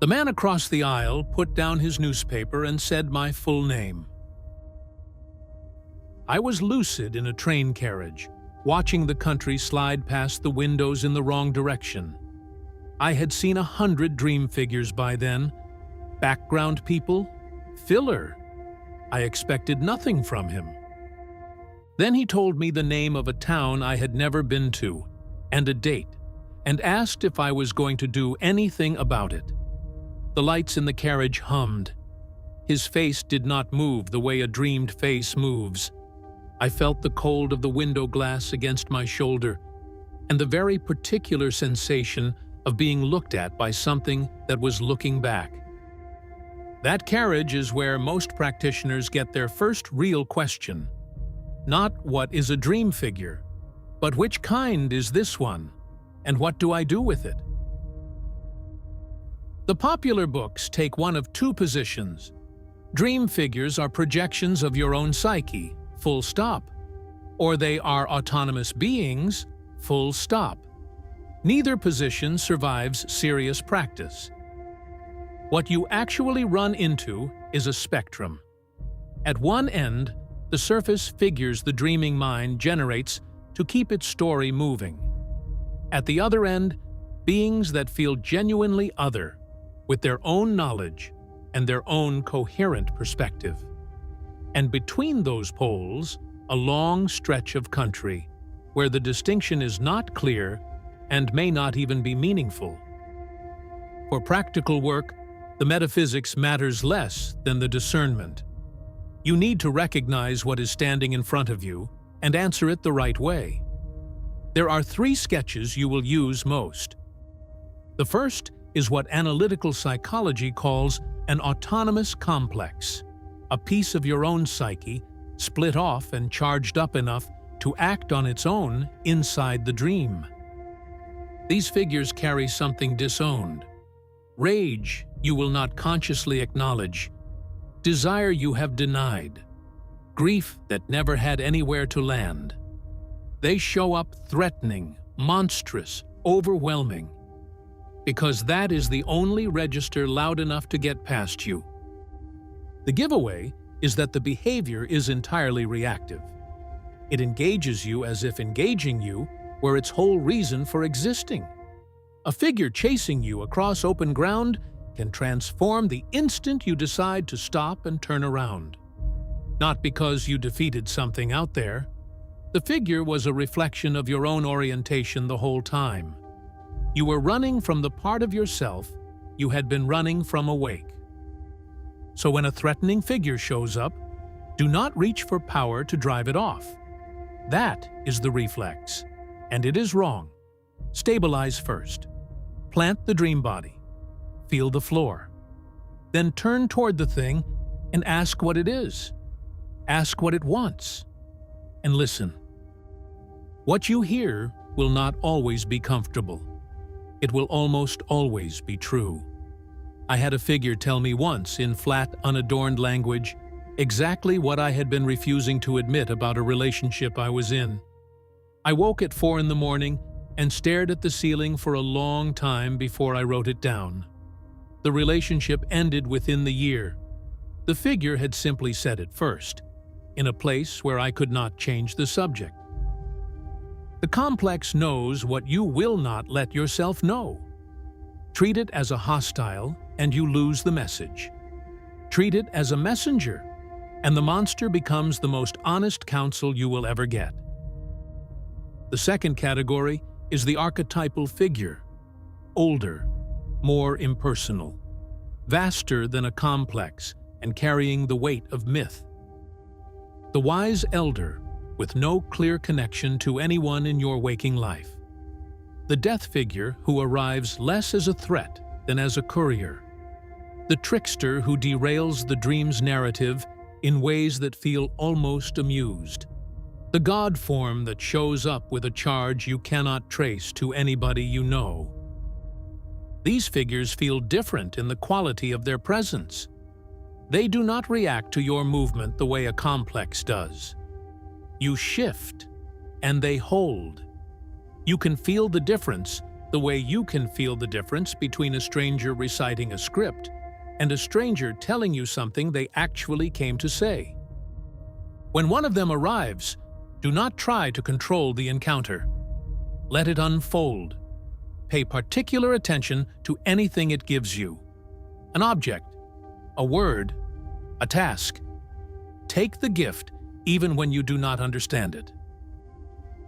The man across the aisle put down his newspaper and said my full name. I was lucid in a train carriage, watching the country slide past the windows in the wrong direction. I had seen 100 dream figures by then. Background people? Filler. I expected nothing from him. Then he told me the name of a town I had never been to, and a date, and asked if I was going to do anything about it. The lights in the carriage hummed. His face did not move the way a dreamed face moves. I felt the cold of the window glass against my shoulder, and the very particular sensation of being looked at by something that was looking back. That carriage is where most practitioners get their first real question. Not what is a dream figure, but which kind is this one, and what do I do with it? The popular books take one of two positions. Dream figures are projections of your own psyche, full stop. Or they are autonomous beings, full stop. Neither position survives serious practice. What you actually run into is a spectrum. At one end, the surface figures the dreaming mind generates to keep its story moving. At the other end, beings that feel genuinely other, with their own knowledge and their own coherent perspective. And between those poles, a long stretch of country, where the distinction is not clear and may not even be meaningful. For practical work, the metaphysics matters less than the discernment. You need to recognize what is standing in front of you and answer it the right way. There are 3 sketches you will use most. The first is what analytical psychology calls an autonomous complex, a piece of your own psyche split off and charged up enough to act on its own inside the dream. These figures carry something disowned. Rage you will not consciously acknowledge. Desire you have denied. Grief that never had anywhere to land. They show up threatening, monstrous, overwhelming. Because that is the only register loud enough to get past you. The giveaway is that the behavior is entirely reactive. It engages you as if engaging you were its whole reason for existing. A figure chasing you across open ground can transform the instant you decide to stop and turn around. Not because you defeated something out there. The figure was a reflection of your own orientation the whole time. You were running from the part of yourself you had been running from awake. So when a threatening figure shows up, do not reach for power to drive it off. That is the reflex, and it is wrong. Stabilize first. Plant the dream body. Feel the floor. Then turn toward the thing and ask what it is. Ask what it wants. And listen. What you hear will not always be comfortable. It will almost always be true. I had a figure tell me once in flat, unadorned language exactly what I had been refusing to admit about a relationship I was in. I woke at 4 in the morning and stared at the ceiling for a long time before I wrote it down. The relationship ended within the year. The figure had simply said it first, in a place where I could not change the subject. The complex knows what you will not let yourself know. Treat it as a hostile, and you lose the message. Treat it as a messenger, and the monster becomes the most honest counsel you will ever get. The second category is the archetypal figure. Older, more impersonal, vaster than a complex, and carrying the weight of myth. The wise elder, with no clear connection to anyone in your waking life. The death figure who arrives less as a threat than as a courier. The trickster who derails the dream's narrative in ways that feel almost amused. The God form that shows up with a charge you cannot trace to anybody you know. These figures feel different in the quality of their presence. They do not react to your movement the way a complex does. You shift, and they hold. You can feel the difference the way you can feel the difference between a stranger reciting a script and a stranger telling you something they actually came to say. When one of them arrives, do not try to control the encounter. Let it unfold. Pay particular attention to anything it gives you. An object, a word, a task. Take the gift even when you do not understand it.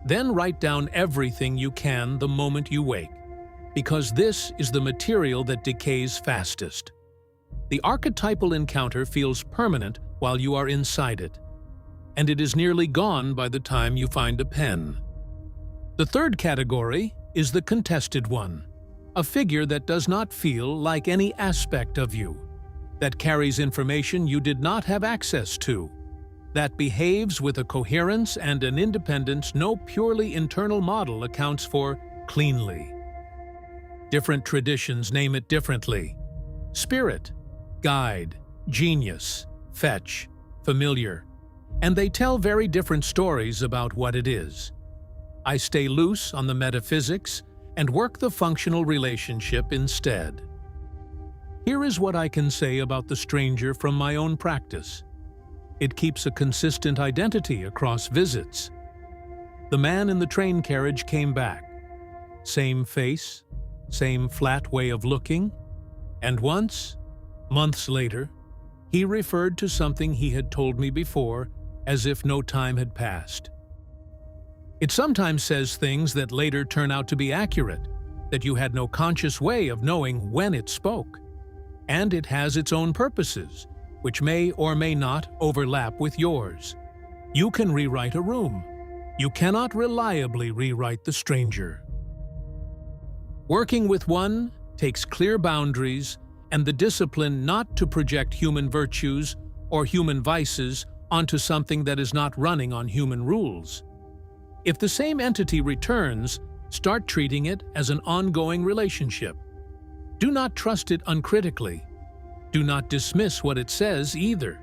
Then write down everything you can the moment you wake, because this is the material that decays fastest. The archetypal encounter feels permanent while you are inside it, and it is nearly gone by the time you find a pen. The third category is the contested one, a figure that does not feel like any aspect of you, that carries information you did not have access to, that behaves with a coherence and an independence no purely internal model accounts for cleanly. Different traditions name it differently: spirit, guide, genius, fetch, familiar, and they tell very different stories about what it is. I stay loose on the metaphysics and work the functional relationship instead. Here is what I can say about the stranger from my own practice. It keeps a consistent identity across visits. The man in the train carriage came back. Same face, same flat way of looking, and once, months later, he referred to something he had told me before as if no time had passed. It sometimes says things that later turn out to be accurate, that you had no conscious way of knowing when it spoke. And it has its own purposes, which may or may not overlap with yours. You can rewrite a room. You cannot reliably rewrite the stranger. Working with one takes clear boundaries and the discipline not to project human virtues or human vices onto something that is not running on human rules. If the same entity returns, start treating it as an ongoing relationship. Do not trust it uncritically. Do not dismiss what it says either.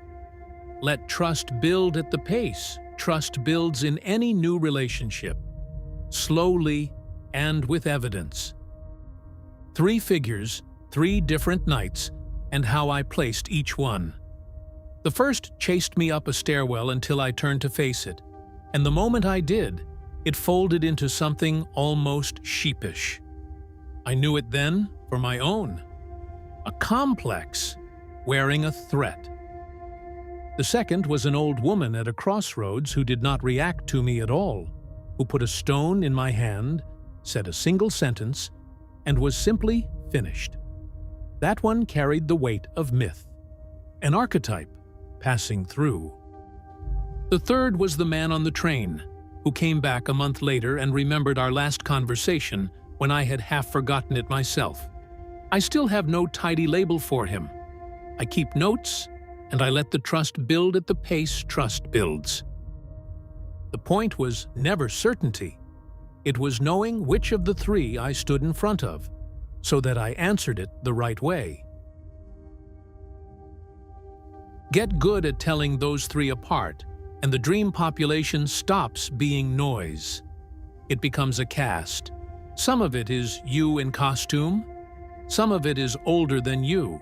Let trust build at the pace trust builds in any new relationship, slowly and with evidence. 3 figures, 3 different nights, and how I placed each one. The first chased me up a stairwell until I turned to face it, and the moment I did, it folded into something almost sheepish. I knew it then for my own. A complex, wearing a threat. The second was an old woman at a crossroads who did not react to me at all, who put a stone in my hand, said a single sentence, and was simply finished. That one carried the weight of myth, an archetype passing through. The third was the man on the train, who came back a month later and remembered our last conversation when I had half forgotten it myself. I still have no tidy label for him. I keep notes, and I let the trust build at the pace trust builds. The point was never certainty. It was knowing which of the 3 I stood in front of, so that I answered it the right way. Get good at telling those 3 apart, and the dream population stops being noise. It becomes a cast. Some of it is you in costume, some of it is older than you,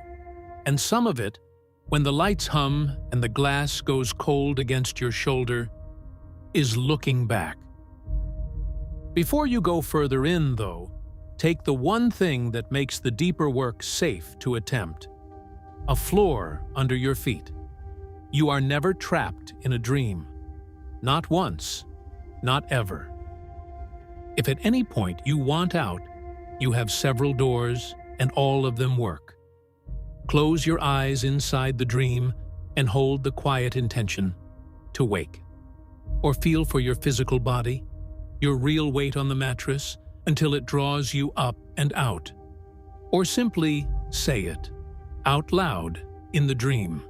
and some of it, when the lights hum and the glass goes cold against your shoulder, is looking back. Before you go further in, though, take the one thing that makes the deeper work safe to attempt: a floor under your feet. You are never trapped in a dream. Not once, not ever. If at any point you want out, you have several doors and all of them work. Close your eyes inside the dream and hold the quiet intention to wake. Or feel for your physical body, your real weight on the mattress, until it draws you up and out. Or simply say it, out loud, in the dream.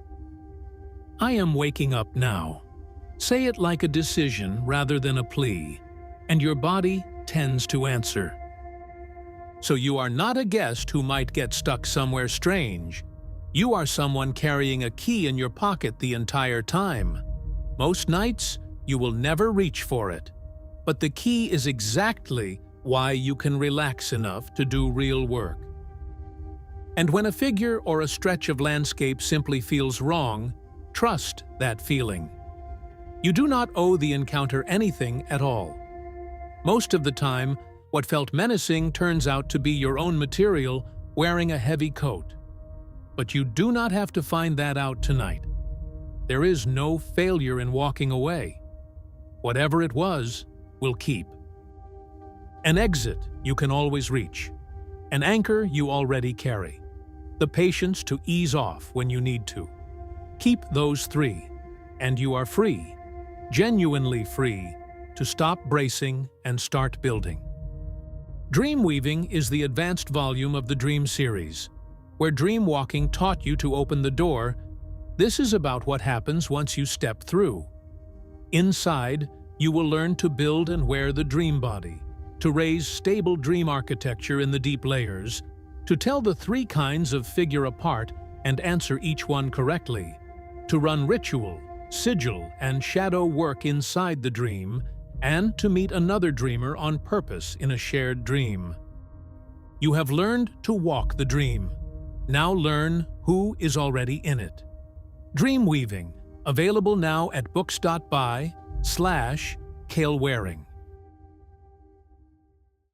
I am waking up now. Say it like a decision rather than a plea, and your body tends to answer. So you are not a guest who might get stuck somewhere strange. You are someone carrying a key in your pocket the entire time. Most nights, you will never reach for it, but the key is exactly why you can relax enough to do real work. And when a figure or a stretch of landscape simply feels wrong, trust that feeling. You do not owe the encounter anything at all. Most of the time, what felt menacing turns out to be your own material wearing a heavy coat. But you do not have to find that out tonight. There is no failure in walking away. Whatever it was, will keep. An exit you can always reach. An anchor you already carry. The patience to ease off when you need to. Keep those three, and you are free, genuinely free, to stop bracing and start building. Dream weaving is the advanced volume of the Dream series. Where dream walking taught you to open the door, this is about what happens once you step through. Inside, you will learn to build and wear the dream body, to raise stable dream architecture in the deep layers, to tell the three kinds of figure apart and answer each one correctly, to run ritual, sigil, and shadow work inside the dream, and to meet another dreamer on purpose in a shared dream. You have learned to walk the dream. Now learn who is already in it. Dream Weaving, available now at books.by/Kale Waring.